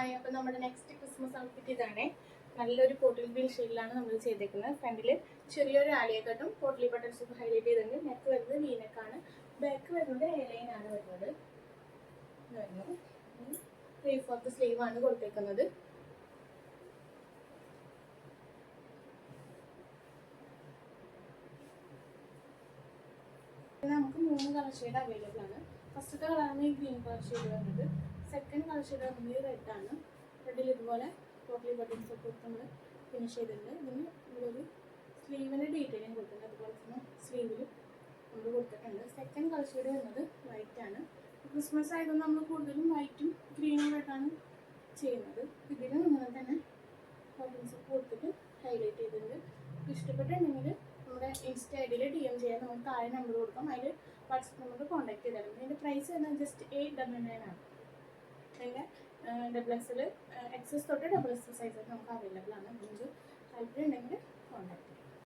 Hi, അപ്പോൾ നമ്മുടെ next Christmas outfit ഇതാണ്. നല്ലൊരു പോട്ടിൽ ഗ്രീൻ ഷെയ്ഡിലാണ് നമ്മൾ ചെയ്തേക്കുന്നത്. ഫ്രണ്ടിൽ ചെറിയൊരു ആലിയ കട്ടും പോട്ടലി ബട്ടൺസ് ഒക്കെ ഹൈലൈറ്റ് ചെയ്തിട്ടുണ്ട്. നെക്ക് വരുന്നത് വീനക്കാണ്. ബാക്ക് വരുന്നത് എയർലൈൻ ആണ് വരുന്നത്. 3/4 സ്ലീവ് ആണ് കൊടുത്തേക്കുന്നത്. നമുക്ക് 3 കളർ ഷെയ്ഡ് അവൈലബിൾ ആണ്. ഫസ്റ്റത്തെ കളറാണ് ഈ ഗ്രീൻ കളർ ഷെയ്ഡ് വരുന്നത്. സെക്കൻഡ് കളർ ഷെയ്ഡ് വരുന്നത് റെഡ് ആണ്. റെഡിൽ ഇതുപോലെ പോട്ടലി ബട്ടൺസ് ഒക്കെ കൊടുത്ത് നമ്മൾ ഫിനിഷ് ചെയ്തിട്ടുണ്ട്. ഇതിന് നമ്മളൊരു സ്ലീവിൻ്റെ ഡീറ്റെയിലിംഗ് കൊടുത്തിട്ടുണ്ട്. അതുപോലെ തന്നെ സ്ലീവിൽ നമ്മൾ കൊടുത്തിട്ടുണ്ട്. സെക്കൻഡ് കളർ ഷെയ്ഡ് വരുന്നത് വൈറ്റ് ആണ്. ക്രിസ്മസ് ആയതുകൊണ്ട് നമ്മൾ കൂടുതലും വൈറ്റും ഗ്രീനും ആയിട്ടാണ് ചെയ്യുന്നത്. ഇതിന് ഇങ്ങനെ തന്നെ ബട്ടൺസ് ഒക്കെ കൊടുത്തിട്ട് ഹൈലൈറ്റ് ചെയ്തിട്ടുണ്ട്. ഇഷ്ടപ്പെട്ടുണ്ടെങ്കിൽ നമ്മുടെ ഇൻസ്റ്റ ഐ ഡിയിൽ DM ചെയ്യാൻ നമുക്ക് താഴെ നമ്പർ കൊടുക്കാം. അതിൽ വാട്സപ്പ് നമ്പർ കോൺടാക്ട് ചെയ്താൽ മതി. ഇതിൻ്റെ പ്രൈസ് വരുന്നത് ജസ്റ്റ് 899 ആണ്. അതിൻ്റെ XXL തൊട്ട് XS സൈസ് നമുക്ക് അവൈലബിൾ ആണ്. നിങ്ങൾക്ക് താല്പര്യം ഉണ്ടെങ്കിൽ